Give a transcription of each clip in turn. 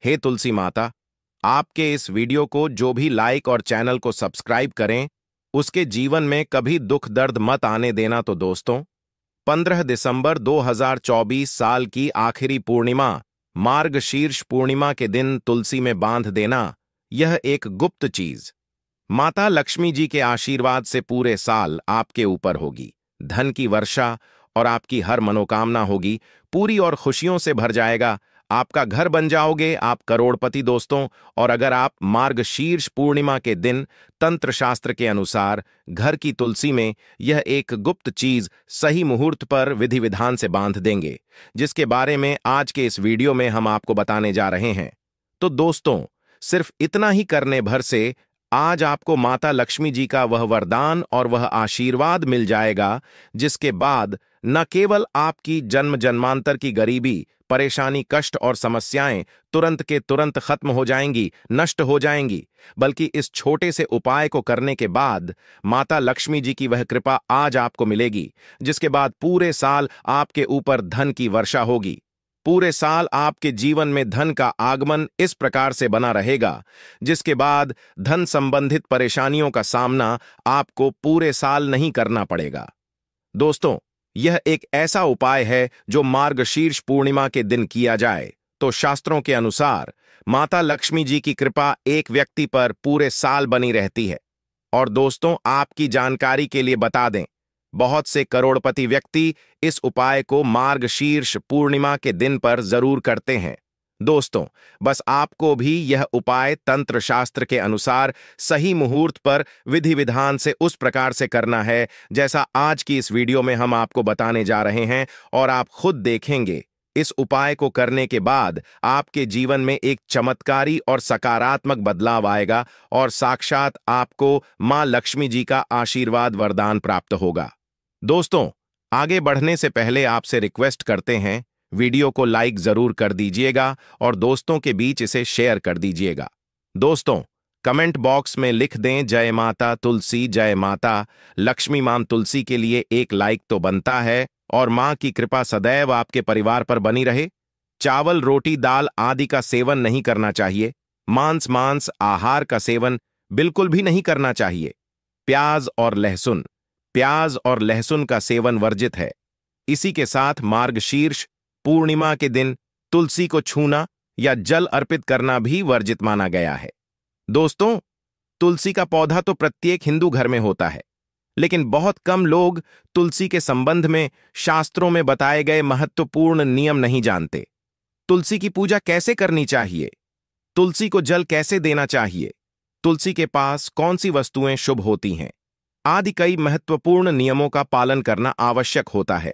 हे तुलसी माता, आपके इस वीडियो को जो भी लाइक और चैनल को सब्सक्राइब करें, उसके जीवन में कभी दुख दर्द मत आने देना। तो दोस्तों, 15 दिसंबर 2024 साल की आखिरी पूर्णिमा, मार्गशीर्ष पूर्णिमा के दिन तुलसी में बांध देना, यह एक गुप्त चीज माता लक्ष्मी जी के आशीर्वाद से पूरे साल आपके ऊपर होगी। धन की वर्षा और आपकी हर मनोकामना होगी, पूरी और खुशियों से भर जाएगा। आपका घर बन जाओगे, आप करोड़पति दोस्तों। और अगर आप मार्गशीर्ष पूर्णिमा के दिन तंत्र शास्त्र के अनुसार घर की तुलसी में यह एक गुप्त चीज सही मुहूर्त पर विधि विधान से बांध देंगे, जिसके बारे में आज के इस वीडियो में हम आपको बताने जा रहे हैं, तो दोस्तों, सिर्फ इतना ही करने भर से आज आपको माता लक्ष्मी जी का वह वरदान और वह आशीर्वाद मिल जाएगा, जिसके बाद न केवल आपकी जन्म जन्मांतर की गरीबी, परेशानी, कष्ट और समस्याएं तुरंत के तुरंत खत्म हो जाएंगी, नष्ट हो जाएंगी, बल्कि इस छोटे से उपाय को करने के बाद माता लक्ष्मी जी की वह कृपा आज आपको मिलेगी, जिसके बाद पूरे साल आपके ऊपर धन की वर्षा होगी। पूरे साल आपके जीवन में धन का आगमन इस प्रकार से बना रहेगा, जिसके बाद धन संबंधित परेशानियों का सामना आपको पूरे साल नहीं करना पड़ेगा। दोस्तों, यह एक ऐसा उपाय है जो मार्गशीर्ष पूर्णिमा के दिन किया जाए तो शास्त्रों के अनुसार माता लक्ष्मी जी की कृपा एक व्यक्ति पर पूरे साल बनी रहती है। और दोस्तों, आपकी जानकारी के लिए बता दें, बहुत से करोड़पति व्यक्ति इस उपाय को मार्गशीर्ष पूर्णिमा के दिन पर जरूर करते हैं। दोस्तों, बस आपको भी यह उपाय तंत्र शास्त्र के अनुसार सही मुहूर्त पर विधि विधान से उस प्रकार से करना है जैसा आज की इस वीडियो में हम आपको बताने जा रहे हैं। और आप खुद देखेंगे, इस उपाय को करने के बाद आपके जीवन में एक चमत्कारी और सकारात्मक बदलाव आएगा और साक्षात आपको मां लक्ष्मी जी का आशीर्वाद वरदान प्राप्त होगा। दोस्तों, आगे बढ़ने से पहले आपसे रिक्वेस्ट करते हैं, वीडियो को लाइक जरूर कर दीजिएगा और दोस्तों के बीच इसे शेयर कर दीजिएगा। दोस्तों, कमेंट बॉक्स में लिख दें जय माता तुलसी, जय माता लक्ष्मी। मां तुलसी के लिए एक लाइक तो बनता है और मां की कृपा सदैव आपके परिवार पर बनी रहे। चावल, रोटी, दाल आदि का सेवन नहीं करना चाहिए। मांस आहार का सेवन बिल्कुल भी नहीं करना चाहिए। प्याज और लहसुन का सेवन वर्जित है। इसी के साथ मार्गशीर्ष पूर्णिमा के दिन तुलसी को छूना या जल अर्पित करना भी वर्जित माना गया है। दोस्तों, तुलसी का पौधा तो प्रत्येक हिंदू घर में होता है, लेकिन बहुत कम लोग तुलसी के संबंध में शास्त्रों में बताए गए महत्वपूर्ण नियम नहीं जानते। तुलसी की पूजा कैसे करनी चाहिए, तुलसी को जल कैसे देना चाहिए, तुलसी के पास कौन सी वस्तुएं शुभ होती हैं आदि कई महत्वपूर्ण नियमों का पालन करना आवश्यक होता है।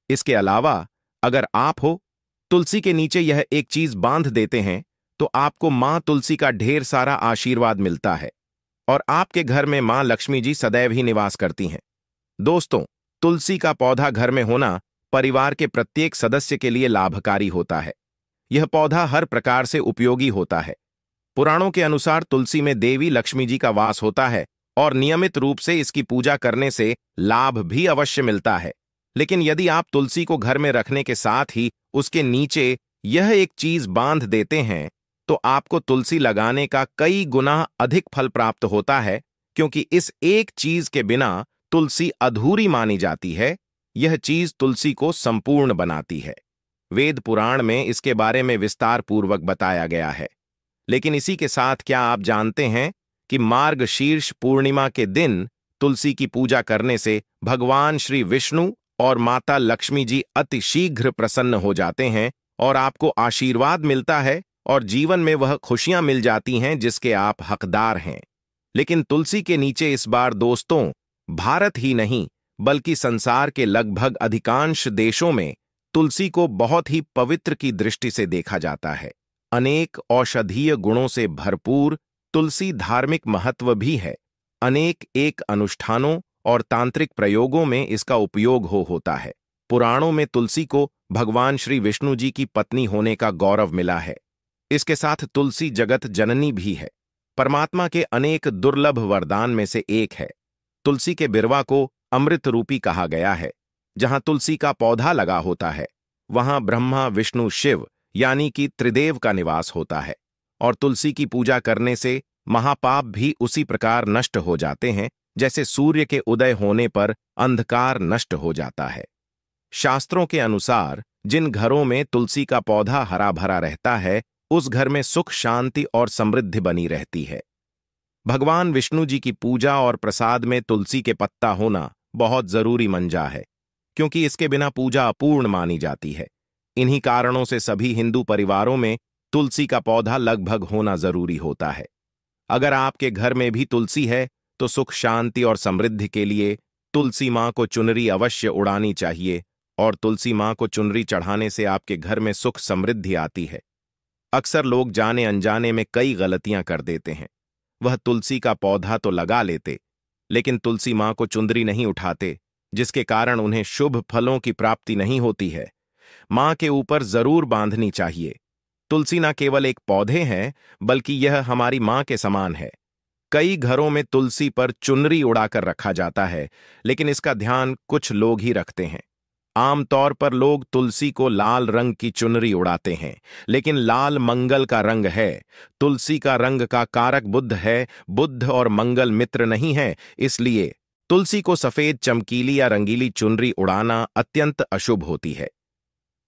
इसके अलावा अगर आप हो तुलसी के नीचे यह एक चीज बांध देते हैं तो आपको मां तुलसी का ढेर सारा आशीर्वाद मिलता है और आपके घर में मां लक्ष्मी जी सदैव ही निवास करती हैं। दोस्तों, तुलसी का पौधा घर में होना परिवार के प्रत्येक सदस्य के लिए लाभकारी होता है। यह पौधा हर प्रकार से उपयोगी होता है। पुराणों के अनुसार तुलसी में देवी लक्ष्मी जी का वास होता है और नियमित रूप से इसकी पूजा करने से लाभ भी अवश्य मिलता है। लेकिन यदि आप तुलसी को घर में रखने के साथ ही उसके नीचे यह एक चीज बांध देते हैं तो आपको तुलसी लगाने का कई गुना अधिक फल प्राप्त होता है, क्योंकि इस एक चीज के बिना तुलसी अधूरी मानी जाती है। यह चीज तुलसी को संपूर्ण बनाती है। वेद पुराण में इसके बारे में विस्तार पूर्वक बताया गया है। लेकिन इसी के साथ क्या आप जानते हैं कि मार्गशीर्ष पूर्णिमा के दिन तुलसी की पूजा करने से भगवान श्री विष्णु और माता लक्ष्मी जी अति शीघ्र प्रसन्न हो जाते हैं और आपको आशीर्वाद मिलता है और जीवन में वह खुशियां मिल जाती हैं जिसके आप हकदार हैं। लेकिन तुलसी के नीचे इस बार दोस्तों, भारत ही नहीं बल्कि संसार के लगभग अधिकांश देशों में तुलसी को बहुत ही पवित्र की दृष्टि से देखा जाता है। अनेक औषधीय गुणों से भरपूर तुलसी धार्मिक महत्व भी है। अनेक एक अनुष्ठानों और तांत्रिक प्रयोगों में इसका उपयोग होता है। पुराणों में तुलसी को भगवान श्री विष्णु जी की पत्नी होने का गौरव मिला है। इसके साथ तुलसी जगत जननी भी है, परमात्मा के अनेक दुर्लभ वरदान में से एक है। तुलसी के बिरवा को अमृत रूपी कहा गया है। जहां तुलसी का पौधा लगा होता है, वहां ब्रह्मा, विष्णु, शिव यानी कि त्रिदेव का निवास होता है, और तुलसी की पूजा करने से महापाप भी उसी प्रकार नष्ट हो जाते हैं जैसे सूर्य के उदय होने पर अंधकार नष्ट हो जाता है। शास्त्रों के अनुसार जिन घरों में तुलसी का पौधा हरा भरा रहता है, उस घर में सुख, शांति और समृद्धि बनी रहती है। भगवान विष्णु जी की पूजा और प्रसाद में तुलसी के पत्ता होना बहुत जरूरी मंजा है, क्योंकि इसके बिना पूजा अपूर्ण मानी जाती है। इन्हीं कारणों से सभी हिंदू परिवारों में तुलसी का पौधा लगभग होना जरूरी होता है। अगर आपके घर में भी तुलसी है तो सुख, शांति और समृद्धि के लिए तुलसी मां को चुनरी अवश्य उड़ानी चाहिए, और तुलसी मां को चुनरी चढ़ाने से आपके घर में सुख समृद्धि आती है। अक्सर लोग जाने अनजाने में कई गलतियां कर देते हैं। वह तुलसी का पौधा तो लगा लेते, लेकिन तुलसी मां को चुंदरी नहीं उठाते, जिसके कारण उन्हें शुभ फलों की प्राप्ति नहीं होती है। मां के ऊपर जरूर बांधनी चाहिए। तुलसी न केवल एक पौधे हैं, बल्कि यह हमारी मां के समान है। कई घरों में तुलसी पर चुनरी उड़ाकर रखा जाता है, लेकिन इसका ध्यान कुछ लोग ही रखते हैं। आमतौर पर लोग तुलसी को लाल रंग की चुनरी उड़ाते हैं, लेकिन लाल मंगल का रंग है। तुलसी का रंग का कारक बुध है, बुध और मंगल मित्र नहीं है, इसलिए तुलसी को सफेद, चमकीली या रंगीली चुनरी उड़ाना अत्यंत अशुभ होती है।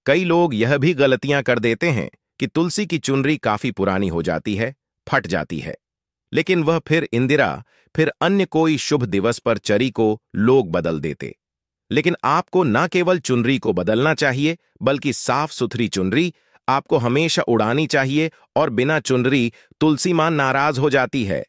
कई लोग यह भी गलतियां कर देते हैं कि तुलसी की चुनरी काफी पुरानी हो जाती है, फट जाती है, लेकिन वह फिर अन्य कोई शुभ दिवस पर चरी को लोग बदल देते। लेकिन आपको न केवल चुनरी को बदलना चाहिए, बल्कि साफ सुथरी चुनरी आपको हमेशा उड़ानी चाहिए, और बिना चुनरी तुलसी मां नाराज हो जाती है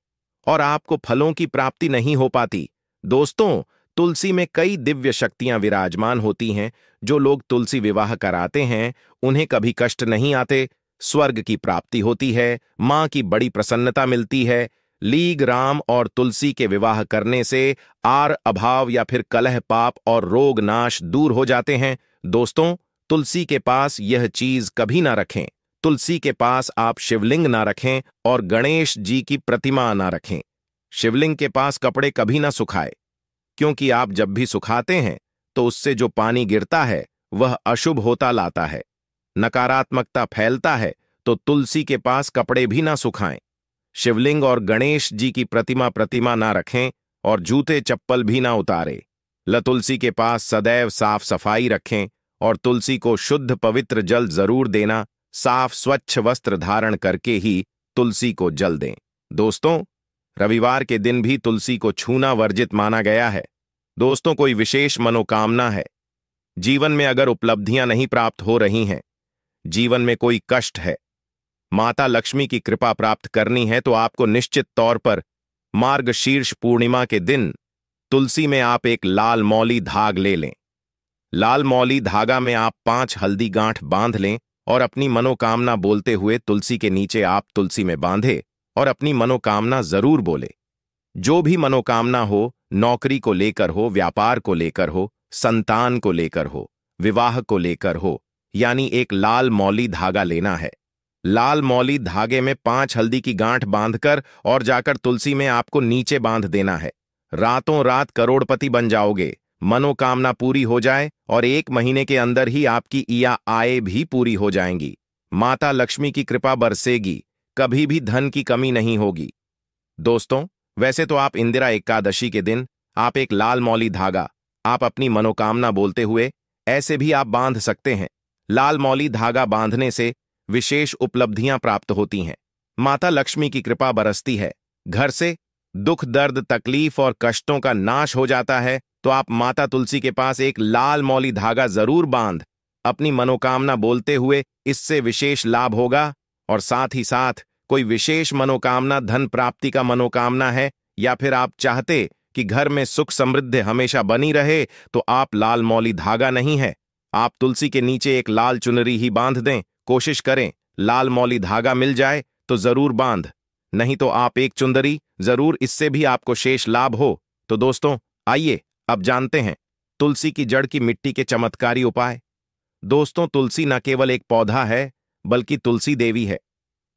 और आपको फलों की प्राप्ति नहीं हो पाती। दोस्तों, तुलसी में कई दिव्य शक्तियां विराजमान होती हैं। जो लोग तुलसी विवाह कराते हैं, उन्हें कभी कष्ट नहीं आते, स्वर्ग की प्राप्ति होती है, मां की बड़ी प्रसन्नता मिलती है। लीग राम और तुलसी के विवाह करने से आर अभाव या फिर कलह, पाप और रोग नाश दूर हो जाते हैं। दोस्तों, तुलसी के पास यह चीज कभी ना रखें। तुलसी के पास आप शिवलिंग ना रखें और गणेश जी की प्रतिमा ना रखें। शिवलिंग के पास कपड़े कभी ना सुखाए, क्योंकि आप जब भी सुखाते हैं तो उससे जो पानी गिरता है वह अशुभ होता लाता है, नकारात्मकता फैलता है। तो तुलसी के पास कपड़े भी ना सुखाएं। शिवलिंग और गणेश जी की प्रतिमा ना रखें और जूते चप्पल भी ना उतारे। तुलसी के पास सदैव साफ सफाई रखें और तुलसी को शुद्ध पवित्र जल जरूर देना। साफ स्वच्छ वस्त्र धारण करके ही तुलसी को जल दें। दोस्तों, रविवार के दिन भी तुलसी को छूना वर्जित माना गया है। दोस्तों, कोई विशेष मनोकामना है, जीवन में अगर उपलब्धियां नहीं प्राप्त हो रही हैं, जीवन में कोई कष्ट है, माता लक्ष्मी की कृपा प्राप्त करनी है, तो आपको निश्चित तौर पर मार्गशीर्ष पूर्णिमा के दिन तुलसी में आप एक लाल मौली धाग ले लें। लाल मौली धागा में आप 5 हल्दी गांठ बांध लें और अपनी मनोकामना बोलते हुए तुलसी के नीचे आप तुलसी में बांधे और अपनी मनोकामना जरूर बोले। जो भी मनोकामना हो, नौकरी को लेकर हो, व्यापार को लेकर हो, संतान को लेकर हो, विवाह को लेकर हो, यानी एक लाल मौली धागा लेना है। लाल मौली धागे में 5 हल्दी की गांठ बांधकर और जाकर तुलसी में आपको नीचे बांध देना है। रातों रात करोड़पति बन जाओगे, मनोकामना पूरी हो जाए और 1 महीने के अंदर ही आपकी या आय भी पूरी हो जाएंगी। माता लक्ष्मी की कृपा बरसेगी, कभी भी धन की कमी नहीं होगी। दोस्तों, वैसे तो आप इंदिरा एकादशी के दिन आप एक लाल मौली धागा आप अपनी मनोकामना बोलते हुए ऐसे भी आप बांध सकते हैं। लाल मौली धागा बांधने से विशेष उपलब्धियां प्राप्त होती हैं, माता लक्ष्मी की कृपा बरसती है, घर से दुख, दर्द, तकलीफ और कष्टों का नाश हो जाता है। तो आप माता तुलसी के पास एक लाल मौली धागा जरूर बांध अपनी मनोकामना बोलते हुए, इससे विशेष लाभ होगा। और साथ ही साथ कोई विशेष मनोकामना, धन प्राप्ति का मनोकामना है, या फिर आप चाहते कि घर में सुख समृद्धि हमेशा बनी रहे, तो आप लाल मौली धागा नहीं है, आप तुलसी के नीचे एक लाल चुनरी ही बांध दें। कोशिश करें लाल मौली धागा मिल जाए तो जरूर बांध, नहीं तो आप एक चुंदरी जरूर, इससे भी आपको शेष लाभ हो। तो दोस्तों, आइए अब जानते हैं तुलसी की जड़ की मिट्टी के चमत्कारी उपाय। दोस्तों, तुलसी न केवल एक पौधा है, बल्कि तुलसी देवी है।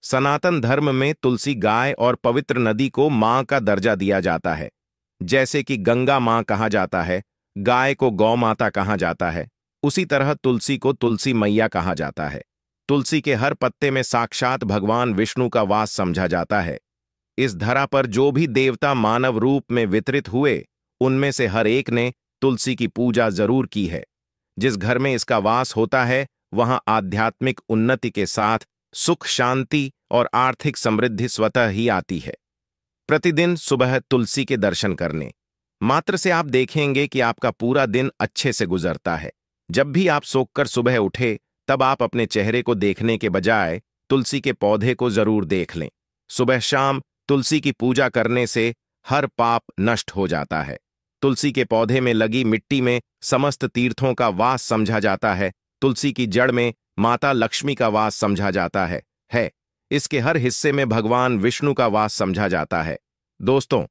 सनातन धर्म में तुलसी गाय और पवित्र नदी को मां का दर्जा दिया जाता है। जैसे कि गंगा मां कहा जाता है, गाय को गौ माता कहा जाता है, उसी तरह तुलसी को तुलसी मैया कहा जाता है। तुलसी के हर पत्ते में साक्षात भगवान विष्णु का वास समझा जाता है। इस धरा पर जो भी देवता मानव रूप में वितरित हुए, उनमें से हर एक ने तुलसी की पूजा जरूर की है। जिस घर में इसका वास होता है, वहां आध्यात्मिक उन्नति के साथ सुख, शांति और आर्थिक समृद्धि स्वतः ही आती है। प्रतिदिन सुबह तुलसी के दर्शन करने मात्र से आप देखेंगे कि आपका पूरा दिन अच्छे से गुजरता है। जब भी आप सोकर सुबह उठे, तब आप अपने चेहरे को देखने के बजाय तुलसी के पौधे को जरूर देख लें। सुबह शाम तुलसी की पूजा करने से हर पाप नष्ट हो जाता है। तुलसी के पौधे में लगी मिट्टी में समस्त तीर्थों का वास समझा जाता है। तुलसी की जड़ में माता लक्ष्मी का वास समझा जाता है। इसके हर हिस्से में भगवान विष्णु का वास समझा जाता है। दोस्तों,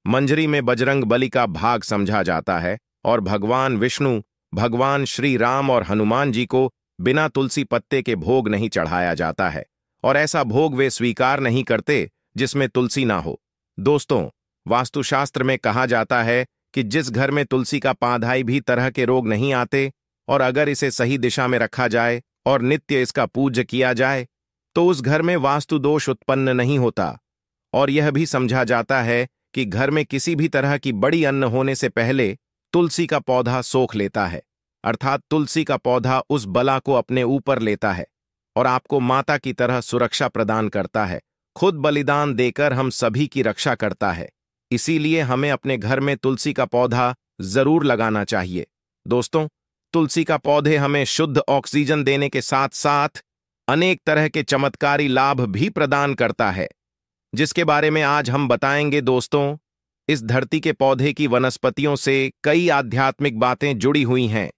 मंजरी में बजरंग बली का भाग समझा जाता है और भगवान विष्णु, भगवान श्री राम और हनुमान जी को बिना तुलसी पत्ते के भोग नहीं चढ़ाया जाता है, और ऐसा भोग वे स्वीकार नहीं करते जिसमें तुलसी ना हो। दोस्तों, वास्तुशास्त्र में कहा जाता है कि जिस घर में तुलसी का पाधाई भी तरह के रोग नहीं आते, और अगर इसे सही दिशा में रखा जाए और नित्य इसका पूज्य किया जाए, तो उस घर में वास्तु दोष उत्पन्न नहीं होता। और यह भी समझा जाता है कि घर में किसी भी तरह की बड़ी अन्न होने से पहले तुलसी का पौधा सोख लेता है, अर्थात तुलसी का पौधा उस बला को अपने ऊपर लेता है और आपको माता की तरह सुरक्षा प्रदान करता है। खुद बलिदान देकर हम सभी की रक्षा करता है। इसीलिए हमें अपने घर में तुलसी का पौधा जरूर लगाना चाहिए। दोस्तों, तुलसी का पौधे हमें शुद्ध ऑक्सीजन देने के साथ साथ अनेक तरह के चमत्कारी लाभ भी प्रदान करता है, जिसके बारे में आज हम बताएंगे। दोस्तों, इस धरती के पौधे की वनस्पतियों से कई आध्यात्मिक बातें जुड़ी हुई हैं।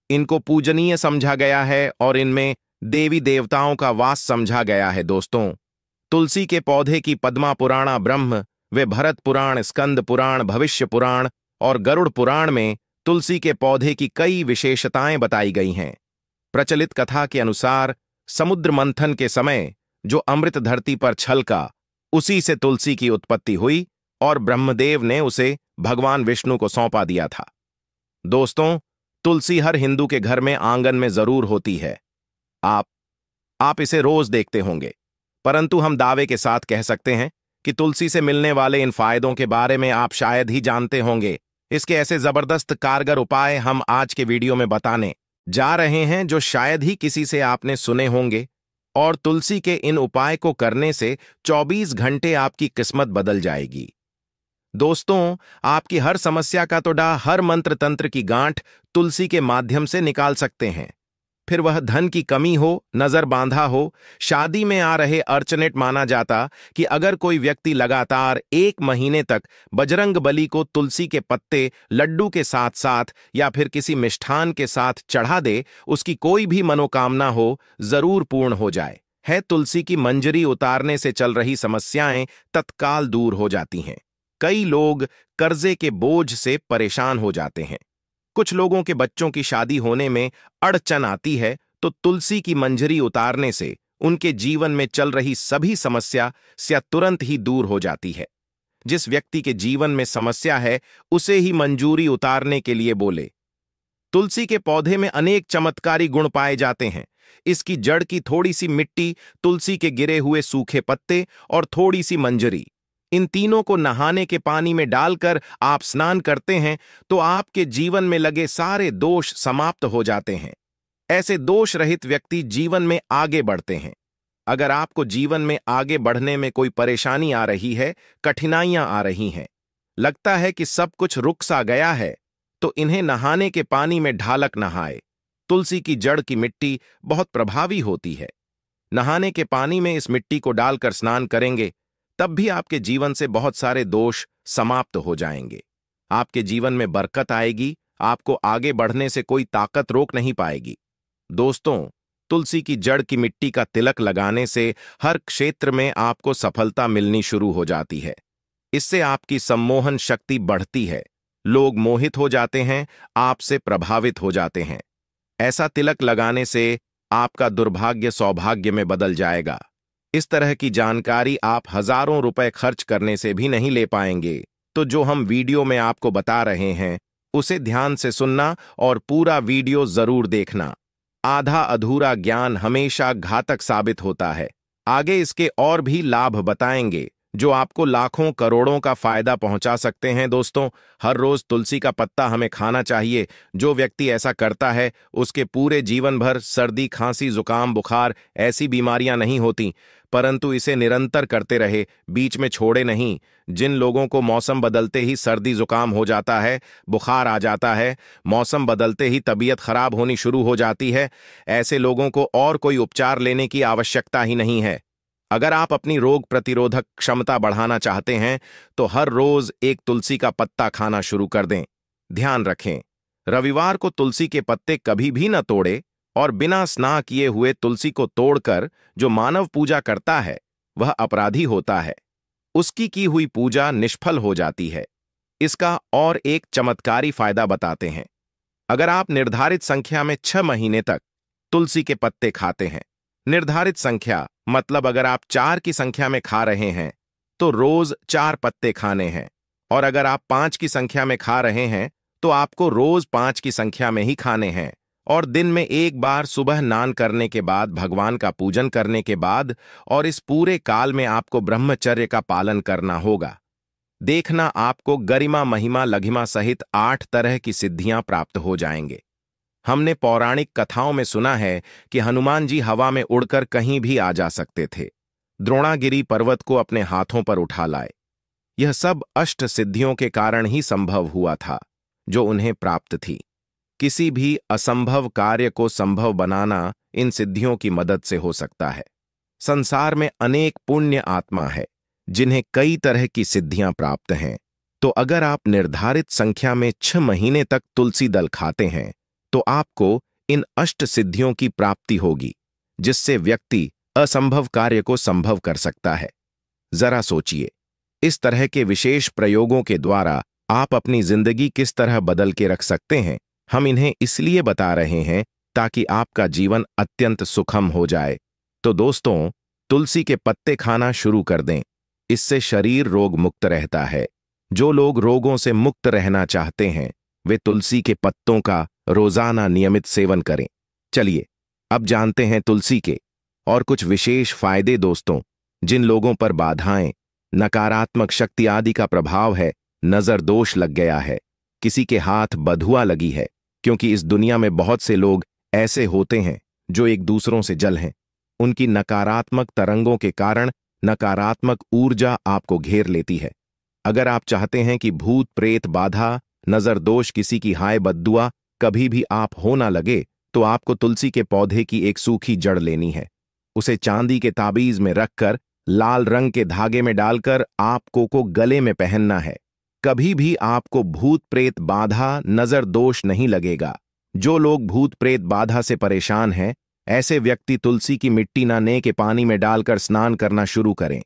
इनको पूजनीय समझा गया है और इनमें देवी देवताओं का वास समझा गया है। दोस्तों, तुलसी के पौधे की पद्मा पुराणा ब्रह्म व भरत पुराण, स्कंद पुराण, भविष्य पुराण और गरुड़ पुराण में तुलसी के पौधे की कई विशेषताएं बताई गई हैं। प्रचलित कथा के अनुसार समुद्र मंथन के समय जो अमृत धरती पर छलका, उसी से तुलसी की उत्पत्ति हुई और ब्रह्मदेव ने उसे भगवान विष्णु को सौंपा दिया था। दोस्तों, तुलसी हर हिंदू के घर में आंगन में जरूर होती है। आप इसे रोज देखते होंगे, परंतु हम दावे के साथ कह सकते हैं कि तुलसी से मिलने वाले इन फायदों के बारे में आप शायद ही जानते होंगे। इसके ऐसे जबरदस्त कारगर उपाय हम आज के वीडियो में बताने जा रहे हैं जो शायद ही किसी से आपने सुने होंगे, और तुलसी के इन उपाय को करने से 24 घंटे आपकी किस्मत बदल जाएगी। दोस्तों, आपकी हर समस्या का तोड़ा, हर मंत्र तंत्र की गांठ तुलसी के माध्यम से निकाल सकते हैं। फिर वह धन की कमी हो, नजर बांधा हो, शादी में आ रहे अर्चनेट। माना जाता कि अगर कोई व्यक्ति लगातार 1 महीने तक बजरंग बली को तुलसी के पत्ते लड्डू के साथ साथ या फिर किसी मिष्ठान के साथ चढ़ा दे, उसकी कोई भी मनोकामना हो जरूर पूर्ण हो जाए है। तुलसी की मंजरी उतारने से चल रही समस्याएं तत्काल दूर हो जाती हैं। कई लोग कर्जे के बोझ से परेशान हो जाते हैं। कुछ लोगों के बच्चों की शादी होने में अड़चन आती है, तो तुलसी की मंजरी उतारने से उनके जीवन में चल रही सभी समस्या तुरंत ही दूर हो जाती है। जिस व्यक्ति के जीवन में समस्या है, उसे ही मंजूरी उतारने के लिए बोले। तुलसी के पौधे में अनेक चमत्कारी गुण पाए जाते हैं। इसकी जड़ की थोड़ी सी मिट्टी, तुलसी के गिरे हुए सूखे पत्ते और थोड़ी सी मंजरी, इन तीनों को नहाने के पानी में डालकर आप स्नान करते हैं तो आपके जीवन में लगे सारे दोष समाप्त हो जाते हैं। ऐसे दोष रहित व्यक्ति जीवन में आगे बढ़ते हैं। अगर आपको जीवन में आगे बढ़ने में कोई परेशानी आ रही है, कठिनाइयां आ रही हैं, लगता है कि सब कुछ रुक सा गया है, तो इन्हें नहाने के पानी में ढालक नहाए। तुलसी की जड़ की मिट्टी बहुत प्रभावी होती है। नहाने के पानी में इस मिट्टी को डालकर स्नान करेंगे, तब भी आपके जीवन से बहुत सारे दोष समाप्त हो जाएंगे। आपके जीवन में बरकत आएगी। आपको आगे बढ़ने से कोई ताकत रोक नहीं पाएगी। दोस्तों, तुलसी की जड़ की मिट्टी का तिलक लगाने से हर क्षेत्र में आपको सफलता मिलनी शुरू हो जाती है। इससे आपकी सम्मोहन शक्ति बढ़ती है। लोग मोहित हो जाते हैं, आपसे प्रभावित हो जाते हैं। ऐसा तिलक लगाने से आपका दुर्भाग्य सौभाग्य में बदल जाएगा। इस तरह की जानकारी आप हजारों रुपए खर्च करने से भी नहीं ले पाएंगे। तो जो हम वीडियो में आपको बता रहे हैं, उसे ध्यान से सुनना और पूरा वीडियो जरूर देखना। आधा अधूरा ज्ञान हमेशा घातक साबित होता है। आगे इसके और भी लाभ बताएंगे जो आपको लाखों करोड़ों का फायदा पहुंचा सकते हैं। दोस्तों, हर रोज तुलसी का पत्ता हमें खाना चाहिए। जो व्यक्ति ऐसा करता है उसके पूरे जीवन भर सर्दी, खांसी, जुकाम, बुखार ऐसी बीमारियां नहीं होती, परंतु इसे निरंतर करते रहे, बीच में छोड़े नहीं। जिन लोगों को मौसम बदलते ही सर्दी जुकाम हो जाता है, बुखार आ जाता है, मौसम बदलते ही तबीयत खराब होनी शुरू हो जाती है, ऐसे लोगों को और कोई उपचार लेने की आवश्यकता ही नहीं है। अगर आप अपनी रोग प्रतिरोधक क्षमता बढ़ाना चाहते हैं तो हर रोज एक तुलसी का पत्ता खाना शुरू कर दें। ध्यान रखें, रविवार को तुलसी के पत्ते कभी भी न तोड़े, और बिना स्नान किए हुए तुलसी को तोड़कर जो मानव पूजा करता है वह अपराधी होता है। उसकी की हुई पूजा निष्फल हो जाती है। इसका और एक चमत्कारी फायदा बताते हैं। अगर आप निर्धारित संख्या में 6 महीने तक तुलसी के पत्ते खाते हैं, निर्धारित संख्या मतलब अगर आप 4 की संख्या में खा रहे हैं तो रोज 4 पत्ते खाने हैं, और अगर आप 5 की संख्या में खा रहे हैं तो आपको रोज 5 की संख्या में ही खाने हैं, और दिन में एक बार सुबह स्नान करने के बाद, भगवान का पूजन करने के बाद, और इस पूरे काल में आपको ब्रह्मचर्य का पालन करना होगा। देखना, आपको गरिमा, महिमा, लघिमा सहित 8 तरह की सिद्धियां प्राप्त हो जाएंगे। हमने पौराणिक कथाओं में सुना है कि हनुमान जी हवा में उड़कर कहीं भी आ जा सकते थे, द्रोणागिरी पर्वत को अपने हाथों पर उठा लाए। यह सब अष्ट सिद्धियों के कारण ही संभव हुआ था जो उन्हें प्राप्त थी। किसी भी असंभव कार्य को संभव बनाना इन सिद्धियों की मदद से हो सकता है। संसार में अनेक पुण्य आत्मा है जिन्हें कई तरह की सिद्धियां प्राप्त हैं। तो अगर आप निर्धारित संख्या में 6 महीने तक तुलसी दल खाते हैं तो आपको इन अष्ट सिद्धियों की प्राप्ति होगी, जिससे व्यक्ति असंभव कार्य को संभव कर सकता है। जरा सोचिए, इस तरह के विशेष प्रयोगों के द्वारा आप अपनी जिंदगी किस तरह बदल के रख सकते हैं। हम इन्हें इसलिए बता रहे हैं ताकि आपका जीवन अत्यंत सुखम हो जाए। तो दोस्तों, तुलसी के पत्ते खाना शुरू कर दें। इससे शरीर रोग मुक्त रहता है। जो लोग रोगों से मुक्त रहना चाहते हैं वे तुलसी के पत्तों का रोजाना नियमित सेवन करें। चलिए अब जानते हैं तुलसी के और कुछ विशेष फायदे। दोस्तों, जिन लोगों पर बाधाएं, नकारात्मक शक्ति आदि का प्रभाव है, नजर दोष लग गया है, किसी के हाथ बधुआ लगी है, क्योंकि इस दुनिया में बहुत से लोग ऐसे होते हैं जो एक दूसरों से जल हैं। उनकी नकारात्मक तरंगों के कारण नकारात्मक ऊर्जा आपको घेर लेती है। अगर आप चाहते हैं कि भूत प्रेत बाधा, नजर दोष, किसी की हाय बद्दुआ कभी भी आप हो ना लगे, तो आपको तुलसी के पौधे की एक सूखी जड़ लेनी है। उसे चांदी के ताबीज में रखकर लाल रंग के धागे में डालकर आपको को गले में पहनना है। कभी भी आपको भूत प्रेत बाधा, नजर दोष नहीं लगेगा। जो लोग भूत प्रेत बाधा से परेशान हैं, ऐसे व्यक्ति तुलसी की मिट्टी नाने के पानी में डालकर स्नान करना शुरू करें।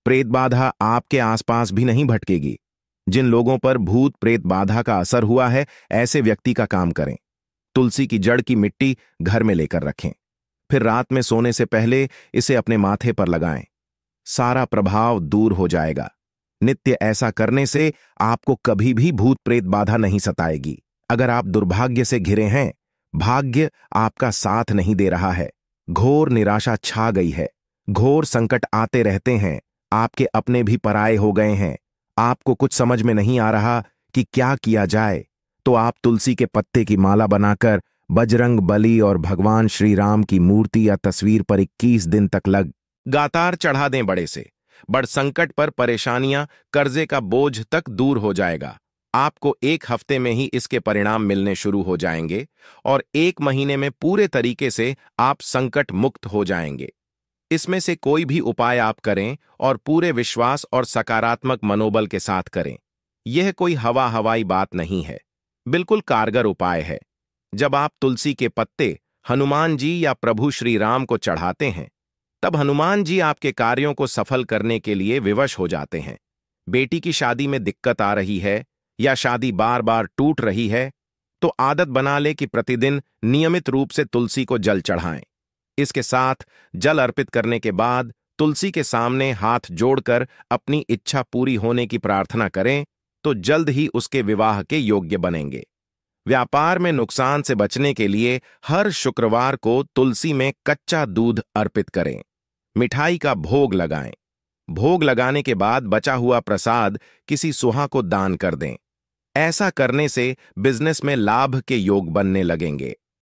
प्रेत बाधा आपके आसपास भी नहीं भटकेगी। जिन लोगों पर भूत प्रेत बाधा का असर हुआ है, ऐसे व्यक्ति का काम करें। तुलसी की जड़ की मिट्टी घर में लेकर रखें, फिर रात में सोने से पहले इसे अपने माथे पर लगाएं। सारा प्रभाव दूर हो जाएगा। नित्य ऐसा करने से आपको कभी भी भूत प्रेत बाधा नहीं सताएगी। अगर आप दुर्भाग्य से घिरे हैं, भाग्य आपका साथ नहीं दे रहा है, घोर निराशा छा गई है, घोर संकट आते रहते हैं, आपके अपने भी पराये हो गए हैं, आपको कुछ समझ में नहीं आ रहा कि क्या किया जाए, तो आप तुलसी के पत्ते की माला बनाकर बजरंग बली और भगवान श्री राम की मूर्ति या तस्वीर पर 21 दिन तक लगातार चढ़ा दें। बड़े से बड़ संकट पर परेशानियां, कर्जे का बोझ तक दूर हो जाएगा। आपको 1 हफ्ते में ही इसके परिणाम मिलने शुरू हो जाएंगे और 1 महीने में पूरे तरीके से आप संकट मुक्त हो जाएंगे। इसमें से कोई भी उपाय आप करें और पूरे विश्वास और सकारात्मक मनोबल के साथ करें। यह कोई हवाई बात नहीं है, बिल्कुल कारगर उपाय है। जब आप तुलसी के पत्ते हनुमान जी या प्रभु श्री राम को चढ़ाते हैं, तब हनुमान जी आपके कार्यों को सफल करने के लिए विवश हो जाते हैं। बेटी की शादी में दिक्कत आ रही है या शादी बार बार टूट रही है, तो आदत बना ले कि प्रतिदिन नियमित रूप से तुलसी को जल चढ़ाएं। इसके साथ जल अर्पित करने के बाद तुलसी के सामने हाथ जोड़कर अपनी इच्छा पूरी होने की प्रार्थना करें, तो जल्द ही उसके विवाह के योग्य बनेंगे। व्यापार में नुकसान से बचने के लिए हर शुक्रवार को तुलसी में कच्चा दूध अर्पित करें। मिठाई का भोग लगाएं। भोग लगाने के बाद बचा हुआ प्रसाद किसी सुहा को दान कर दें। ऐसा करने से बिजनेस में लाभ के योग बनने लगेंगे।